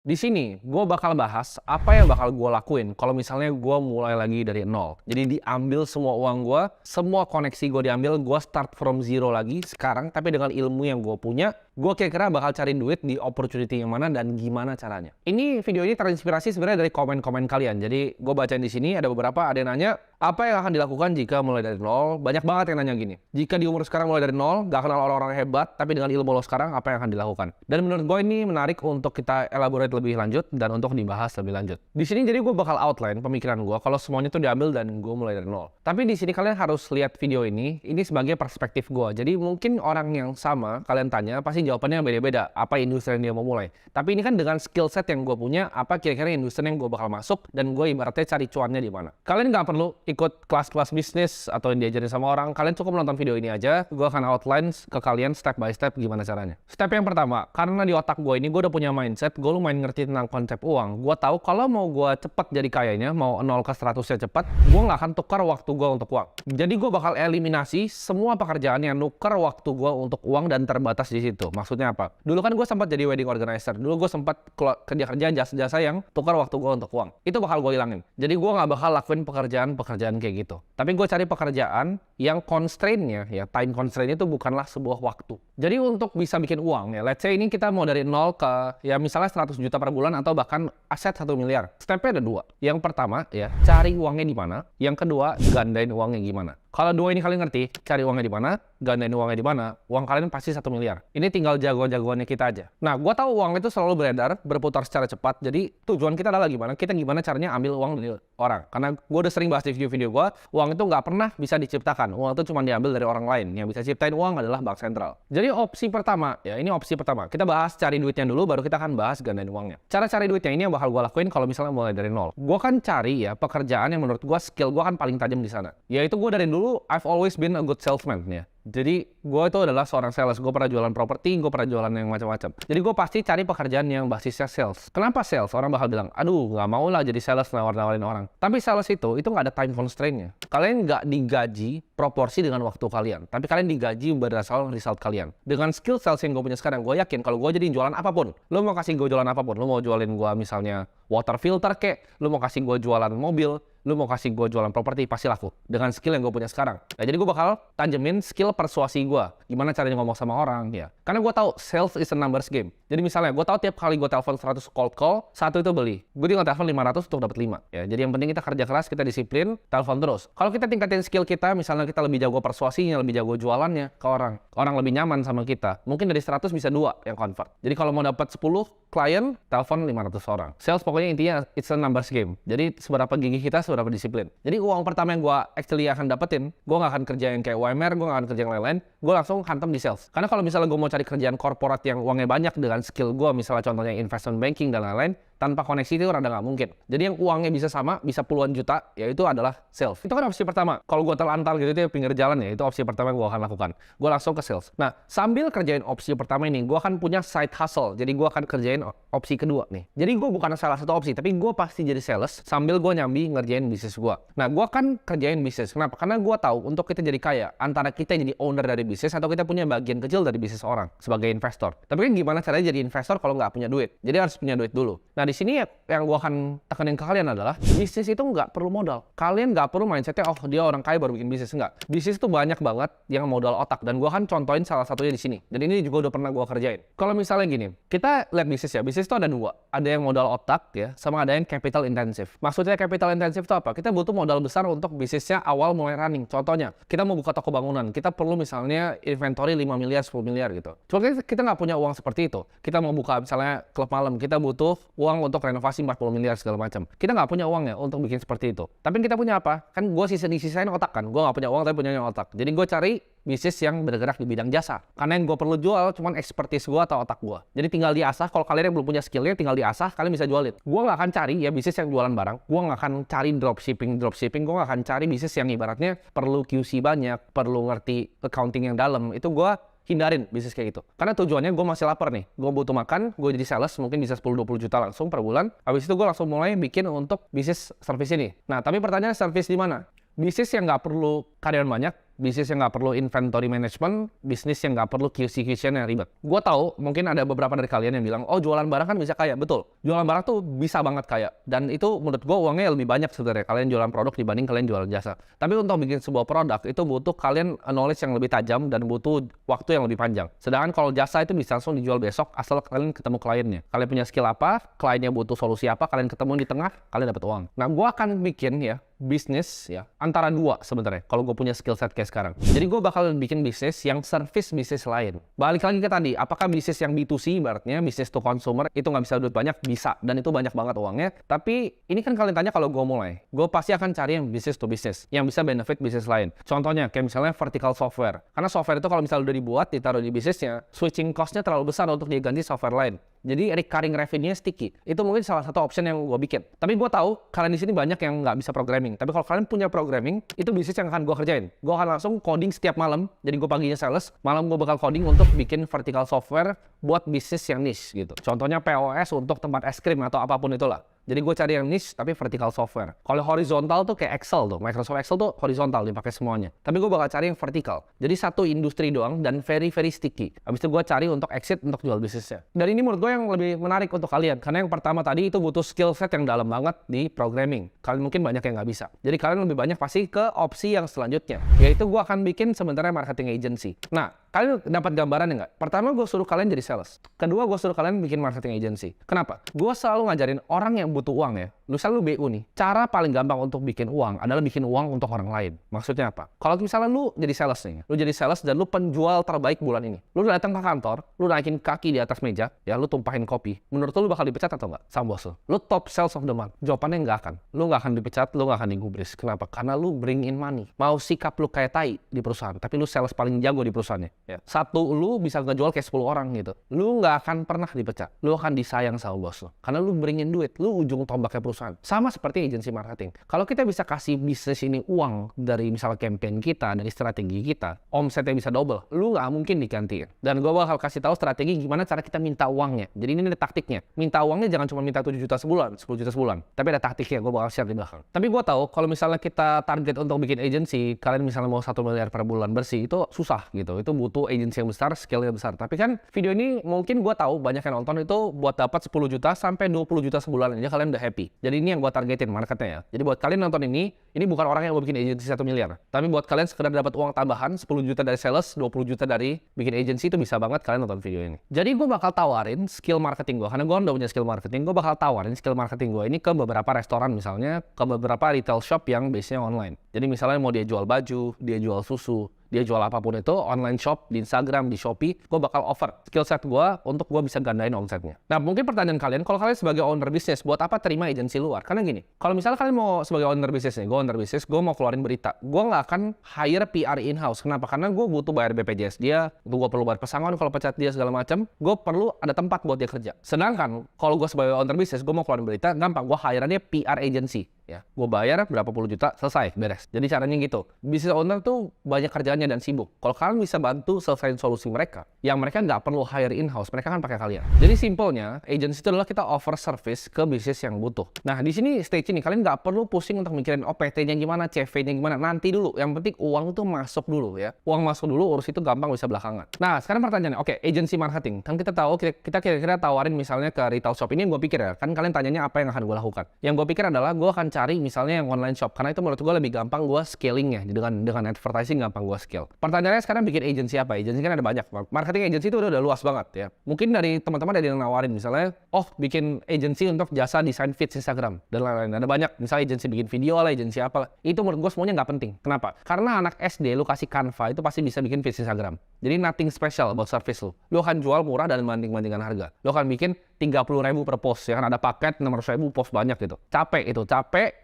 Di sini, gue bakal bahas apa yang bakal gue lakuin kalau misalnya gue mulai lagi dari nol. Jadi diambil semua uang gue, semua koneksi gue diambil, gue start from zero lagi sekarang, tapi dengan ilmu yang gue punya, gue kira-kira bakal cari duit di opportunity yang mana dan gimana caranya. Ini video ini terinspirasi sebenarnya dari komen-komen kalian. Jadi gue bacain di sini ada beberapa, ada yang nanya, apa yang akan dilakukan jika mulai dari nol? Banyak banget yang nanya gini. Jika di umur sekarang mulai dari nol, gak kenal orang-orang hebat, tapi dengan ilmu lo sekarang, apa yang akan dilakukan? Dan menurut gue ini menarik untuk kita elaborate lebih lanjut dan untuk dibahas lebih lanjut. Di sini jadi gue bakal outline pemikiran gue kalau semuanya tuh diambil dan gue mulai dari nol. Tapi di sini kalian harus lihat video ini sebagai perspektif gue. Jadi mungkin orang yang sama kalian tanya pasti jawabannya beda-beda. Apa industri yang dia mau mulai? Tapi ini kan dengan skill set yang gue punya, apa kira-kira industri yang gue bakal masuk dan gue ibaratnya cari cuannya di mana. Kalian nggak perlu ikut kelas-kelas bisnis atau yang diajarin sama orang. Kalian cukup menonton video ini aja. Gue akan outline ke kalian step by step gimana caranya. Step yang pertama, karena di otak gue ini gue udah punya mindset, gue lumayan ngerti tentang konsep uang. Gue tahu kalau mau gue cepet jadi kayanya, mau 0 ke 100-nya cepat, gue nggak akan tukar waktu gue untuk uang. Jadi gue bakal eliminasi semua pekerjaan yang nukar waktu gue untuk uang dan terbatas di situ. Maksudnya apa? Dulu kan gue sempat jadi wedding organizer. Dulu gue sempat kerja-kerja jasa-jasa yang tukar waktu gue untuk uang. Itu bakal gue hilangin. Jadi gue nggak bakal lakuin pekerjaan-pekerjaan kayak gitu. Tapi gue cari pekerjaan yang constraint-nya, ya time constraint-nya itu bukanlah sebuah waktu. Jadi untuk bisa bikin uang, ya let's say ini kita mau dari nol ke, ya misalnya 100 juta per bulan atau bahkan aset 1 miliar. Stepnya ada dua. Yang pertama, ya cari uangnya di mana. Yang kedua, gandain uangnya gimana. Kalau dua ini kalian ngerti, cari uangnya di mana, gandain uangnya di mana, uang kalian pasti 1 miliar. Ini tinggal jagoan-jagoannya kita aja. Nah, gue tahu uang itu selalu beredar, berputar secara cepat. Jadi tujuan kita adalah gimana? Kita gimana caranya ambil uang dari orang. Karena gue udah sering bahas di video-video gue, uang itu nggak pernah bisa diciptakan. Uang itu cuma diambil dari orang lain. Yang bisa ciptain uang adalah bank sentral. Jadi opsi pertama, ya ini opsi pertama. Kita bahas cari duitnya dulu, baru kita akan bahas gandain uangnya. Cara cari duitnya ini yang bakal gue lakuin kalau misalnya mulai dari nol. Gue kan cari ya pekerjaan yang menurut gue skill gue kan paling tajam di sana. Yaitu gue dari dulu I've always been a good salesman ya. Jadi gue itu adalah seorang sales. Gue pernah jualan properti, gue pernah jualan yang macam-macam. Jadi gue pasti cari pekerjaan yang basisnya sales. Kenapa sales? Orang bakal bilang, aduh nggak mau lah jadi sales nawar-nawarin orang. Tapi sales itu nggak ada time constraint-nya. Kalian nggak digaji proporsi dengan waktu kalian. Tapi kalian digaji berdasarkan result kalian. Dengan skill sales yang gue punya sekarang, gue yakin kalau gue jadi jualan apapun. Lo mau kasih gue jualan apapun. Lo mau jualin gue misalnya water filter kek. Lo mau kasih gue jualan mobil. Lu mau kasih gue jualan properti, pasti laku. Dengan skill yang gue punya sekarang. Nah, jadi gue bakal tanjemin skill persuasi gue. Gimana caranya ngomong sama orang, ya. Karena gue tahu sales is a numbers game. Jadi misalnya, gue tahu tiap kali gue telepon 100 cold call, satu itu beli. Gue tinggal telepon 500 untuk dapat 5. Ya, jadi yang penting kita kerja keras, kita disiplin, telepon terus. Kalau kita tingkatin skill kita, misalnya kita lebih jago persuasinya, lebih jago jualannya ke orang. Orang lebih nyaman sama kita. Mungkin dari 100 bisa 2 yang convert. Jadi kalau mau dapat 10 klien, telepon 500 orang. Sales pokoknya intinya it's a numbers game. Jadi seberapa gigih kita, seberapa disiplin. Jadi uang pertama yang gue actually akan dapetin, gue gak akan kerja yang kayak UMR, gue gak akan kerja yang lain-lain, gue langsung hantam di sales. Karena kalau misalnya gue mau cari kerjaan korporat yang uangnya banyak dengan skill gue, misalnya contohnya investment banking dan lain-lain, tanpa koneksi itu rada nggak mungkin. Jadi yang uangnya bisa sama, bisa puluhan juta, yaitu adalah sales. Itu kan opsi pertama. Kalau gue terlantar gitu di pinggir jalan ya, itu opsi pertama yang gue akan lakukan. Gue langsung ke sales. Nah, sambil kerjain opsi pertama ini, gue akan punya side hustle. Jadi gue akan kerjain opsi kedua nih. Jadi gue bukan salah satu opsi, tapi gue pasti jadi sales sambil gue nyambi ngerjain bisnis gue. Nah, gue akan kerjain bisnis. Kenapa? Karena gue tahu untuk kita jadi kaya, antara kita jadi owner dari bisnis atau kita punya bagian kecil dari bisnis orang sebagai investor. Tapi kan gimana caranya jadi investor kalau nggak punya duit? Jadi harus punya duit dulu. Nah, di sini yang gue akan tekanin ke kalian adalah bisnis itu nggak perlu modal. Kalian nggak perlu mindsetnya, oh dia orang kaya baru bikin bisnis. Nggak. Bisnis itu banyak banget yang modal otak. Dan gue akan contohin salah satunya di sini. Dan ini juga udah pernah gue kerjain. Kalau misalnya gini, kita lihat bisnis ya. Bisnis itu ada dua. Ada yang modal otak ya, sama ada yang capital intensive. Maksudnya capital intensive itu apa? Kita butuh modal besar untuk bisnisnya awal mulai running. Contohnya, kita mau buka toko bangunan. Kita perlu misalnya inventory 5 miliar, 10 miliar gitu. Cuma kita nggak punya uang seperti itu. Kita mau buka misalnya klub malam. Kita butuh uang untuk renovasi 40 miliar segala macam. Kita nggak punya uangnya untuk bikin seperti itu. Tapi kita punya apa? Kan gue disisain otak kan. Gue nggak punya uang tapi punya otak. Jadi gue cari bisnis yang bergerak di bidang jasa. Karena yang gue perlu jual cuman expertise gue atau otak gue. Jadi tinggal diasah. Kalau kalian yang belum punya skillnya tinggal diasah, kalian bisa jualin. Gue nggak akan cari ya bisnis yang jualan barang. Gue nggak akan cari dropshipping. Gue nggak akan cari bisnis yang ibaratnya perlu QC banyak, perlu ngerti accounting yang dalam. Itu gue hindarin bisnis kayak gitu. Karena tujuannya gue masih lapar nih. Gue butuh makan, gue jadi sales, mungkin bisa 10-20 juta langsung per bulan. Habis itu gue langsung mulai bikin untuk bisnis service ini. Nah, tapi pertanyaan service di mana? Bisnis yang nggak perlu karyawan banyak, bisnis yang nggak perlu inventory management, bisnis yang nggak perlu QC/QC yang ribet. Gue tahu mungkin ada beberapa dari kalian yang bilang, oh jualan barang kan bisa kaya. Betul, jualan barang tuh bisa banget kaya. Dan itu menurut gue uangnya lebih banyak sebenarnya kalian jualan produk dibanding kalian jualan jasa. Tapi untuk bikin sebuah produk itu butuh kalian knowledge yang lebih tajam dan butuh waktu yang lebih panjang. Sedangkan kalau jasa itu bisa langsung dijual besok asal kalian ketemu kliennya. Kalian punya skill apa, kliennya butuh solusi apa, kalian ketemu di tengah, kalian dapat uang. Nah, gue akan bikin ya bisnis ya antara dua sebenarnya kalau gue punya skill set kayak sekarang. Jadi gue bakal bikin bisnis yang service bisnis lain. Balik lagi ke tadi, apakah bisnis yang B2C ibaratnya bisnis to consumer itu nggak bisa duit banyak? Bisa, dan itu banyak banget uangnya. Tapi ini kan kalian tanya kalau gue mulai, gue pasti akan cari yang bisnis to bisnis yang bisa benefit bisnis lain. Contohnya kayak misalnya vertical software. Karena software itu kalau misalnya udah dibuat ditaruh di bisnisnya, switching cost-nya terlalu besar untuk diganti software lain. Jadi recurring revenue-nya sticky. Itu mungkin salah satu option yang gue bikin. Tapi gue tahu kalian di sini banyak yang nggak bisa programming. Tapi kalau kalian punya programming, itu bisnis yang akan gue kerjain. Gue akan langsung coding setiap malam. Jadi gue paginya sales, malam gue bakal coding untuk bikin vertical software buat bisnis yang niche gitu. Contohnya POS untuk tempat es krim atau apapun itulah. Jadi gue cari yang niche tapi vertical software. Kalau horizontal tuh kayak Excel tuh. Microsoft Excel tuh horizontal dipakai semuanya. Tapi gue bakal cari yang vertical. Jadi satu industri doang dan very sticky. Habis itu gue cari untuk exit untuk jual bisnisnya. Dan ini menurut gue yang lebih menarik untuk kalian. Karena yang pertama tadi itu butuh skill set yang dalam banget di programming. Kalian mungkin banyak yang nggak bisa. Jadi kalian lebih banyak pasti ke opsi yang selanjutnya. Yaitu gue akan bikin sebenarnya marketing agency. Nah, kalian dapat gambaran nggak? Pertama gue suruh kalian jadi sales. Kedua gue suruh kalian bikin marketing agency. Kenapa? Gue selalu ngajarin orang yang butuh uang ya. Misalnya lu BU nih, cara paling gampang untuk bikin uang adalah bikin uang untuk orang lain. Maksudnya apa? Kalau misalnya lu jadi sales nih, lu jadi sales dan lu penjual terbaik bulan ini. Lu datang ke kantor, lu naikin kaki di atas meja, ya lu tumpahin kopi. Menurut lu bakal dipecat atau nggak? Sama bos lu. Lu top sales of the month. Jawabannya nggak akan. Lu nggak akan dipecat, lu nggak akan digubris. Kenapa? Karena lu bring in money. Mau sikap lu kayak tai di perusahaan, tapi lu sales paling jago di perusahaannya. Ya. Satu, lu bisa ngejual kayak 10 orang gitu. Lu nggak akan pernah dipecat. Lu akan disayang sama bos lu. Karena lu bring in duit. Lu ujung tombaknya perusahaan. Sama seperti agensi marketing. Kalau kita bisa kasih bisnis ini uang dari misalnya campaign kita, dari strategi kita, omsetnya bisa double, lu nggak mungkin digantiin. Dan gue bakal kasih tahu strategi gimana cara kita minta uangnya. Jadi ini ada taktiknya. Minta uangnya jangan cuma minta 7 juta sebulan, 10 juta sebulan. Tapi ada taktiknya, gue bakal share di belakang. Tapi gue tahu kalau misalnya kita target untuk bikin agensi, kalian misalnya mau 1 miliar per bulan bersih, itu susah gitu. Itu butuh agensi yang besar, scale-nya besar. Tapi kan video ini mungkin gue tahu banyak yang nonton itu buat dapat 10 juta sampai 20 juta sebulan aja kalian udah happy. Jadi ini yang gue targetin marketnya ya. Jadi buat kalian nonton ini bukan orang yang mau bikin agensi 1 miliar. Tapi buat kalian sekedar dapat uang tambahan 10 juta dari sales, 20 juta dari bikin agensi itu bisa banget kalian nonton video ini. Jadi gue bakal tawarin skill marketing gue. Karena gue udah punya skill marketing, gue bakal tawarin skill marketing gue ini ke beberapa restoran misalnya, ke beberapa retail shop yang base-nya online. Jadi misalnya mau dia jual baju, dia jual susu, dia jual apapun itu, online shop, di Instagram, di Shopee, gue bakal offer skill set gue untuk gue bisa gandain omsetnya. Nah, mungkin pertanyaan kalian, kalau kalian sebagai owner bisnis, buat apa terima agensi luar? Karena gini, kalau misalnya kalian mau sebagai owner bisnis nih, gue owner bisnis, gue mau keluarin berita, gue nggak akan hire PR in-house. Kenapa? Karena gue butuh bayar BPJS dia, gue perlu bayar pesangon kalau pecat dia segala macam, gue perlu ada tempat buat dia kerja. Sedangkan, kalau gue sebagai owner bisnis, gue mau keluarin berita, gampang, gue hire dia PR agency. Ya, gue bayar berapa puluh juta, selesai, beres. Jadi caranya gitu. Business owner tuh banyak kerjaannya dan sibuk. Kalau kalian bisa bantu selesaiin solusi mereka, yang mereka nggak perlu hire in-house, mereka kan pakai kalian. Jadi simpelnya, agency itu adalah kita offer service ke bisnis yang butuh. Nah, di sini stage ini kalian nggak perlu pusing untuk mikirin PT-nya gimana, CV-nya gimana, nanti dulu. Yang penting uang tuh masuk dulu ya. Uang masuk dulu, urus itu gampang, bisa belakangan. Nah, sekarang pertanyaannya, oke, agency marketing. Kan kita tahu, kita kira-kira tawarin misalnya ke retail shop. Ini yang gue pikir ya, kan kalian tanyanya apa yang akan gue lakukan. Yang gue pikir adalah gue akan cari misalnya yang online shop, karena itu menurut gue lebih gampang gue scalingnya, dengan advertising gampang gue scale. Pertanyaannya sekarang bikin agency apa? Agency kan ada banyak. Marketing agency itu udah luas banget ya. Mungkin dari teman-teman ada yang nawarin misalnya, oh bikin agency untuk jasa desain feed Instagram dan lain-lain. Ada banyak, misalnya agency bikin video lah, agency apa lah. Itu menurut gue semuanya nggak penting. Kenapa? Karena anak SD lu kasih Canva itu pasti bisa bikin feed Instagram. Jadi nothing special about service lu. Lu akan jual murah dan banding-bandingkan harga. Lu akan bikin 30.000 per post, ya kan ada paket 600.000 post banyak gitu. Capek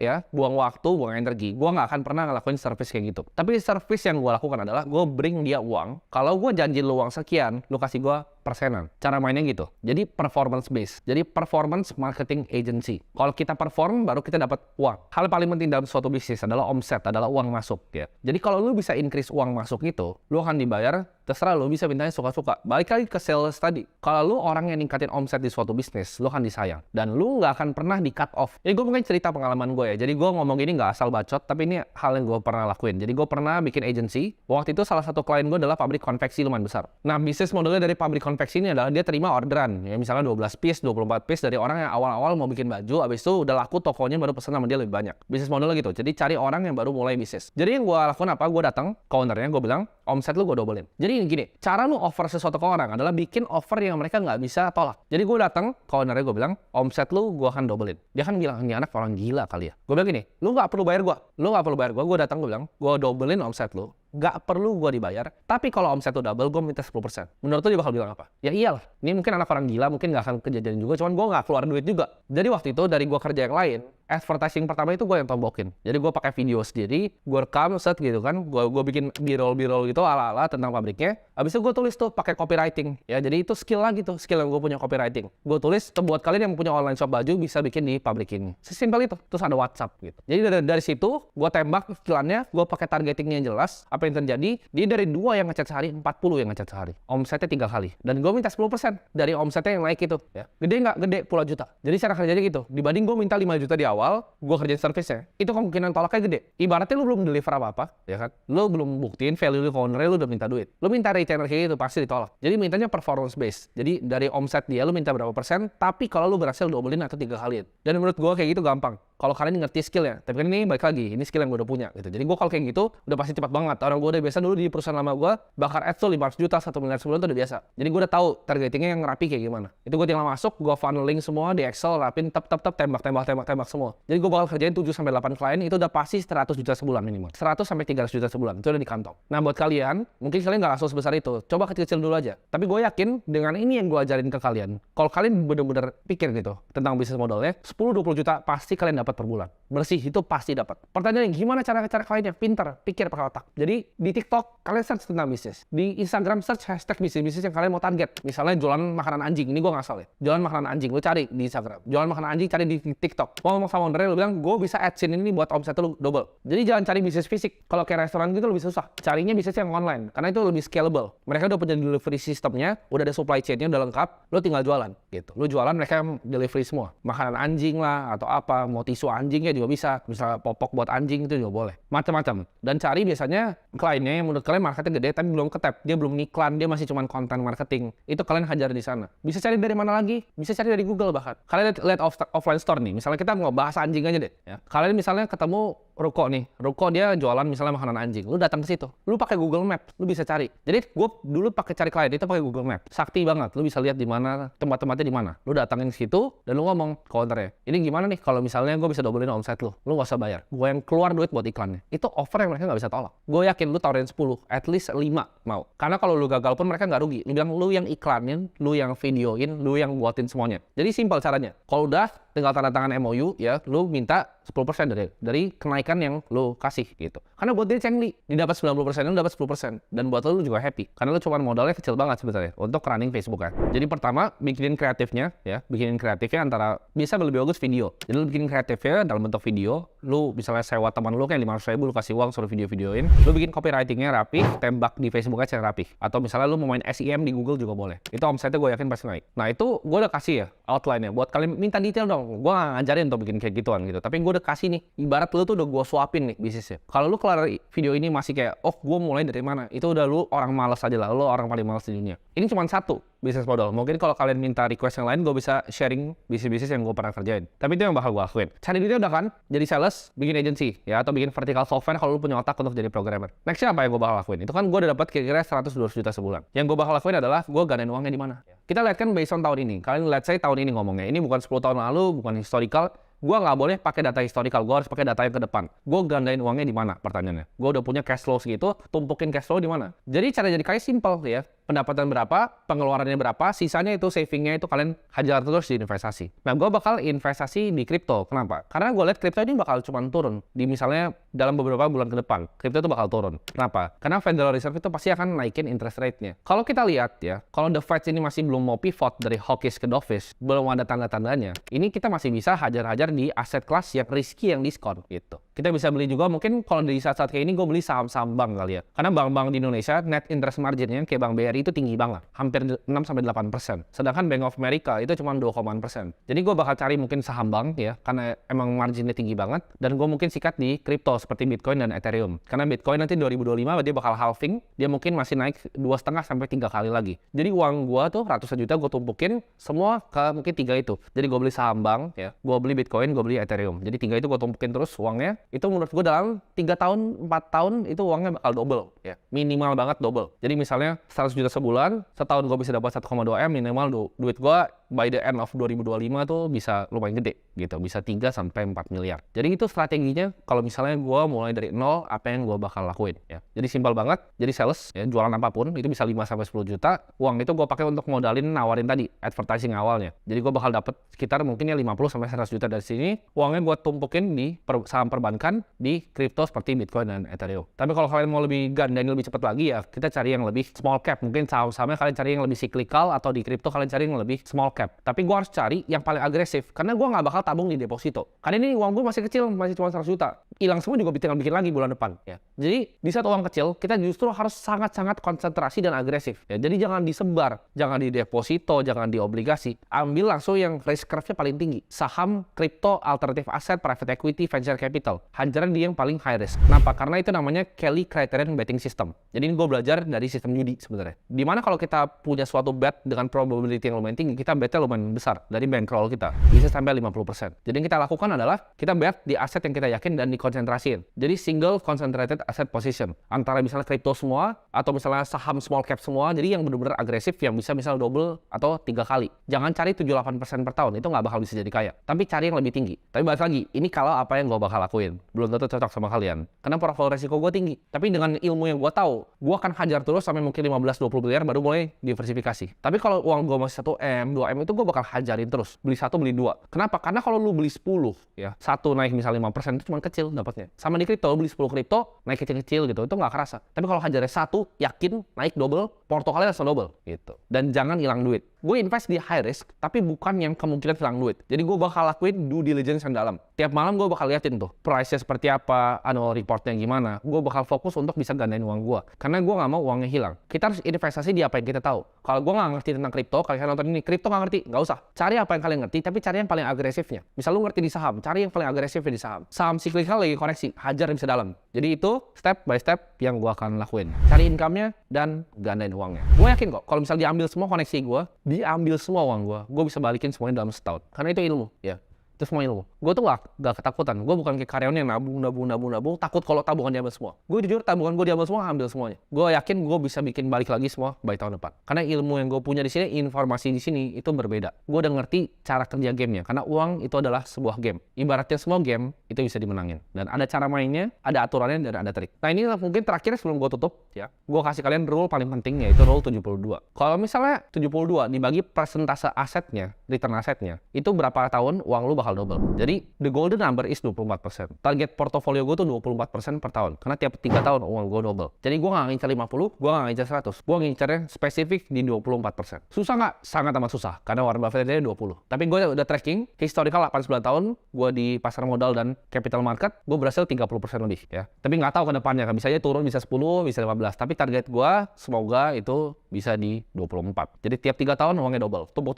ya, buang waktu, buang energi. Gua nggak akan pernah ngelakuin service kayak gitu. Tapi service yang gua lakukan adalah gua bring dia uang. Kalau gua janji lu uang sekian, lu kasih gua persenan. Cara mainnya gitu. Jadi performance based. Jadi performance marketing agency. Kalau kita perform, baru kita dapat uang. Hal paling penting dalam suatu bisnis adalah omset, adalah uang masuk ya. Jadi kalau lu bisa increase uang masuk itu, lu akan dibayar, terserah lu bisa mintanya suka-suka. Balik lagi ke sales tadi. Kalau lu orang yang ningkatin omset di suatu bisnis, lu akan disayang. Dan lu nggak akan pernah di cut off. Ini gue mungkin cerita pengalaman gue ya. Jadi gue ngomong ini nggak asal bacot, tapi ini hal yang gue pernah lakuin. Jadi gue pernah bikin agency. Waktu itu salah satu klien gue adalah pabrik konveksi lumayan besar. Nah, bisnis modelnya dari pabrik konveksi ini adalah dia terima orderan. Ya, misalnya 12 piece, 24 piece dari orang yang awal-awal mau bikin baju, abis itu udah laku tokonya baru pesan sama dia lebih banyak. Bisnis modelnya gitu. Jadi cari orang yang baru mulai bisnis. Jadi yang gue lakukan apa? Gue datang ke ownernya, gue bilang, omset lu gue dobelin. Jadi gini, cara lu offer sesuatu ke orang adalah bikin offer yang mereka nggak bisa tolak. Jadi gue datang ke ownernya, gue bilang, omset lu gue akan dobelin. Dia kan bilang, ini anak orang gila kali ya. Gue bilang gini, lu nggak perlu bayar gue. Lu nggak perlu bayar gue. Gue datang, gue bilang, gue dobelin omset lu. Nggak perlu gue dibayar, tapi kalau omset lu double, gue minta 10%. Menurut lu dia bakal bilang apa? Ya iyalah, ini mungkin anak orang gila, mungkin nggak akan kejadian juga, cuman gue nggak keluar duit juga. Jadi waktu itu dari gue kerja yang lain, advertising pertama itu gue yang tombokin. Jadi gue pakai video sendiri, gue rekam set gitu kan, gue bikin b-roll gitu ala-ala tentang pabriknya. Habis itu gue tulis tuh pakai copywriting. Ya jadi itu skill lagi tuh, skill yang gue punya copywriting. Gue tulis buat kalian yang punya online shop baju bisa bikin di pabrik ini. Sesimpel itu. Terus ada WhatsApp gitu. Jadi dari situ gue tembak iklannya, gue pakai targetingnya yang jelas. Apa yang terjadi? Dia dari 2 yang ngechat sehari, 40 yang ngechat sehari. Omsetnya 3 kali. Dan gue minta 10% dari omsetnya yang naik itu. Ya. Gede nggak? Gede, puluhan juta. Jadi cara kerjanya gitu. Dibanding gue minta 5 juta di awal, gue kerjain service-nya. Itu kemungkinan tolaknya gede. Ibaratnya lu belum deliver apa-apa, ya kan? Lu belum buktiin value lu ke owner-nya, lu udah minta duit. Lu minta retainer kayak gitu, pasti ditolak. Jadi mintanya performance based. Jadi dari omset dia, lu minta berapa persen, tapi kalau lu berhasil dobelin atau 3 kaliin. Dan menurut gue kayak gitu gampang. Kalau kalian ngerti skill-nya. Tapi kan ini balik lagi, ini skill yang gue udah punya gitu. Jadi gue kalau kayak gitu, udah pasti cepat banget. Orang gue udah biasa dulu di perusahaan lama gue, bakar ads tuh 500 juta, 1 miliar sebulan tuh udah biasa. Jadi gue udah tahu targetingnya yang rapi kayak gimana. Itu gue tinggal masuk, gue funneling semua di Excel, rapin, tembak semua. Jadi gue bakal kerjain 7-8 klien, itu udah pasti 100 juta sebulan minimal. 100-300 juta sebulan, itu udah di kantong. Nah buat kalian, mungkin kalian nggak langsung sebesar itu. Coba kecil-kecil dulu aja. Tapi gue yakin dengan ini yang gue ajarin ke kalian, kalau kalian bener-bener pikir gitu tentang bisnis modelnya, 10-20 juta pasti kalian dapat per bulan. Bersih, itu pasti dapat. Pertanyaannya, gimana cara kalian yang pintar, pikir pakai otak. Jadi di TikTok, kalian search tentang bisnis. Di Instagram, search hashtag bisnis-bisnis yang kalian mau target. Misalnya jualan makanan anjing, ini gue nggak salah ya. Jualan makanan anjing, lu cari di Instagram. Jualan makanan anjing, cari di TikTok. Mau ngomong sama ownernya, lu bilang, gue bisa adsense ini buat omset lu double. Jadi jangan cari bisnis fisik. Kalau kayak restoran gitu lebih susah. Carinya bisnis yang online, karena itu lebih scalable. Mereka udah punya delivery systemnya, udah ada supply chain-nya, udah lengkap. Lu tinggal jualan gitu. Lu jualan, mereka yang delivery semua. Makanan anjing lah, atau apa, mau tisu anjingnya juga bisa. Misalnya popok buat anjing itu juga boleh. Macam-macam. Dan cari biasanya kliennya yang menurut kalian marketnya gede tapi belum ketap. Dia belum ngiklan, dia masih cuma konten marketing. Itu kalian hajar di sana. Bisa cari dari mana lagi? Bisa cari dari Google bahkan. Kalian lihat offline store nih. Misalnya kita mau bahas anjing aja deh. Ya. Kalian misalnya ketemu ruko nih. Ruko dia jualan misalnya makanan anjing. Lu datang ke situ. Lu pakai Google Map. Lu bisa cari. Jadi gue dulu pakai cari klien itu pakai Google Map. Sakti banget. Lu bisa lihat di mana tempat-tempatnya di mana. Lu datangin ke situ dan lu ngomong ke ownernya. Ini gimana nih kalau misalnya gue bisa dobelin omset lu. Lu nggak usah bayar. Gue yang keluar duit buat iklannya. Itu offer yang mereka nggak bisa tolak. Gue yakin lu tawarin 10, at least 5 mau. Karena kalau lu gagal pun mereka nggak rugi. Lu bilang lu yang iklanin, lu yang videoin, lu yang buatin semuanya. Jadi simpel caranya. Kalau udah tinggal tanda tangan MOU ya, lu minta 10% dari kenaikan yang lu kasih gitu. Karena buat dia cengli, dia dapat 90%, lu dapat 10%. Dan buat lu juga happy. Karena lu cuma modalnya kecil banget sebetulnya untuk running Facebook kan. Jadi pertama, bikinin kreatifnya ya, bikinin kreatifnya antara bisa lebih bagus video. Jadi lu bikin kreatifnya dalam bentuk video, lu misalnya sewa teman lu kayak 500.000 lu kasih uang suruh video-videoin. Lu bikin copywritingnya rapi, tembak di Facebook aja rapi. Atau misalnya lu mau main SEM di Google juga boleh. Itu omsetnya gue yakin pasti naik. Nah itu gue udah kasih ya outline-nya. Buat kalian minta detail dong. Gue nggak ngajarin untuk bikin kayak gituan gitu. Tapi gue udah kasih nih. Ibarat lu tuh udah gue suapin nih bisnisnya. Kalau lu kelar video ini masih kayak, oh gue mulai dari mana? Itu udah lu orang malas aja lah. Lu orang paling malas di dunia. Ini cuma satu bisnis model. Mungkin kalau kalian minta request yang lain, gue bisa sharing bisnis-bisnis yang gue pernah kerjain. Tapi itu yang bakal gue lakuin. Cari duitnya udah kan? Jadi sales, bikin agency ya, atau bikin vertical software kalau lu punya otak untuk jadi programmer. Nextnya apa yang gue bakal lakuin? Itu kan gue udah dapat kira-kira 100-200 juta sebulan. Yang gue bakal lakuin adalah gue ganain uangnya di mana. Kita lihat kan based on tahun ini. Kalian lihat saya tahun ini ngomongnya. Ini bukan 10 tahun lalu, bukan historical. Gue nggak boleh pakai data historical, gue harus pakai data yang ke depan. Gue gandain uangnya di mana pertanyaannya? Gue udah punya cash flow segitu, tumpukin cash flow di mana? Jadi cara jadi kaya simple ya. Pendapatan berapa, pengeluarannya berapa, sisanya itu savingnya itu kalian hajar terus di investasi. Nah, gue bakal investasi di kripto. Kenapa? Karena gue lihat kripto ini bakal cuma turun di misalnya dalam beberapa bulan ke depan. Kripto itu bakal turun. Kenapa? Karena Federal Reserve itu pasti akan naikin interest rate-nya. Kalau kita lihat ya, kalau The Fed ini masih belum mau pivot dari hawkish ke dovish, belum ada tanda-tandanya, ini kita masih bisa hajar-hajar di aset kelas yang risky yang diskon gitu. Kita bisa beli juga mungkin kalau di saat-saat kayak ini gue beli saham-saham bank kali ya. Karena bank-bank di Indonesia net interest margin-nya kayak Bank BRI itu tinggi banget, hampir 6-8%. Sedangkan Bank of America itu cuma 2,%. Jadi gue bakal cari mungkin saham bank ya, karena emang marginnya tinggi banget. Dan gue mungkin sikat di kripto seperti Bitcoin dan Ethereum. Karena Bitcoin nanti 2025 dia bakal halving, dia mungkin masih naik 2,5-3 kali lagi. Jadi uang gue tuh ratusan juta gue tumpukin semua ke mungkin 3 itu. Jadi gue beli saham bank ya, gue beli Bitcoin, gue beli Ethereum. Jadi 3 itu gue tumpukin terus uangnya. Itu menurut gue dalam 3 tahun, 4 tahun itu uangnya bakal double ya. Minimal banget double. Jadi misalnya 100 juta sebulan, setahun gue bisa dapat 1,2 M, minimal duit gue by the end of 2025 tuh bisa lumayan gede gitu, bisa 3-4 miliar. Jadi itu strateginya kalau misalnya gue mulai dari nol, apa yang gue bakal lakuin ya. Jadi simpel banget, jadi sales ya, jualan apapun itu bisa 5-10 juta. Uang itu gue pakai untuk modalin nawarin tadi advertising awalnya. Jadi gue bakal dapat sekitar mungkin ya 50-100 juta dari sini. Uangnya gue tumpukin di saham perbankan, di kripto seperti Bitcoin dan Ethereum. Tapi kalau kalian mau lebih gandain lebih cepat lagi ya, kita cari yang lebih small cap. Mungkin saham-sahamnya kalian cari yang lebih cyclical, atau di kripto kalian cari yang lebih small cap. Tapi gue harus cari yang paling agresif, karena gue nggak bakal tabung di deposito. Karena ini uang gue masih kecil, masih cuma 100 juta. Hilang semua juga tinggal bikin lagi bulan depan ya. Jadi di saat uang kecil, kita justru harus sangat-sangat konsentrasi dan agresif ya. Jadi jangan disebar, jangan di deposito, jangan di obligasi. Ambil langsung yang risk curve-nya paling tinggi. Saham, kripto, alternatif aset, private equity, venture capital. Hajaran di yang paling high risk. Kenapa? Karena itu namanya Kelly Criterion Betting System. Jadi ini gue belajar dari sistem judi sebenarnya. Dimana kalau kita punya suatu bet dengan probability yang lumayan tinggi, kita betnya lumayan besar dari bankroll kita, bisa sampai 50%. Jadi yang kita lakukan adalah kita bet di aset yang kita yakin dan dikonsentrasiin. Jadi single concentrated asset position, antara misalnya kripto semua atau misalnya saham small cap semua. Jadi yang benar-benar agresif, yang bisa misalnya double atau 3 kali. Jangan cari 7-8% per tahun, itu nggak bakal bisa jadi kaya. Tapi cari yang lebih tinggi. Tapi balik lagi, ini kalau apa yang gue bakal lakuin belum tentu cocok sama kalian, karena profil resiko gue tinggi. Tapi dengan ilmu yang gue tahu, gue akan hajar terus sampai mungkin 15-20 miliar baru mulai diversifikasi. Tapi kalau uang gue masih 1 M, 2 M itu gue bakal hajarin terus. Beli 1, beli 2. Kenapa? Karena kalau lu beli 10 ya, 1 naik misalnya 5% itu cuma kecil dapatnya. Sama di kripto, lu beli 10 kripto, naik kecil-kecil gitu, itu nggak kerasa. Tapi kalau hajarnya 1, yakin naik double, porto kalian langsung double gitu. Dan jangan hilang duit. Gue invest di high risk, tapi bukan yang kemungkinan hilang duit. Jadi gue bakal lakuin due diligence yang dalam. Tiap malam gue bakal liatin tuh, price-nya seperti apa, annual report-nya gimana. Gue bakal fokus untuk bisa gandain uang gue. Karena gue nggak mau uangnya hilang. Kita harus investasi di apa yang kita tahu. Kalau gue nggak ngerti tentang kripto, kalian nonton ini, kripto nggak ngerti, nggak usah. Cari apa yang kalian ngerti, tapi cari yang paling agresifnya. Misal lu ngerti di saham, cari yang paling agresifnya di saham. Saham cyclical lagi koreksi, hajar yang bisa dalam. Jadi itu step by step yang gue akan lakuin. Cari income-nya dan gandain uangnya. Gue yakin kok, kalau misal diambil semua koneksi gue, diambil semua uang gue bisa balikin semuanya dalam setahun. Karena itu ilmu, ya. Itu semua ilmu. Gue tuh gak ketakutan. Gue bukan kayak karyawan yang nabung, takut kalau tabungan diambil semua. Gue jujur, tabungan gue diambil semua, ambil semuanya. Gue yakin gue bisa bikin balik lagi semua by tahun depan. Karena ilmu yang gue punya di sini, informasi di sini itu berbeda. Gue udah ngerti cara kerja gamenya. Karena uang itu adalah sebuah game. Ibaratnya semua game itu bisa dimenangin. Dan ada cara mainnya, ada aturannya, dan ada trik. Nah ini mungkin terakhir sebelum gue tutup, ya. Gue kasih kalian rule paling penting, yaitu rule 72. Kalau misalnya 72 dibagi persentase asetnya, return asetnya, itu berapa tahun uang lu bakal double. Jadi the golden number is 24%. Target portofolio gue tuh 24% per tahun. Karena tiap 3 tahun uang gue double. Jadi gue nggak ngincar 50, gue nggak ngincar 100. Gue ngincarnya spesifik di 24%. Susah nggak? Sangat amat susah. Karena Warren Buffett dia 20. Tapi gue udah tracking historical 89 tahun. Gue di pasar modal dan capital market, gue berhasil 30% lebih ya. Tapi nggak tahu ke depannya. Bisa aja turun, bisa 10, bisa 15. Tapi target gue semoga itu bisa di 24. Jadi tiap 3 tahun uangnya double. Tumbuk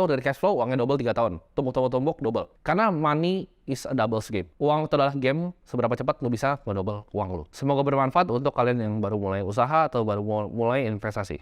dari cash flow, uangnya double 3 tahun. Tumbuk double. Karena money is a double game. Uang itu adalah game, seberapa cepat lu bisa double uang lu. Semoga bermanfaat untuk kalian yang baru mulai usaha atau baru mulai investasi.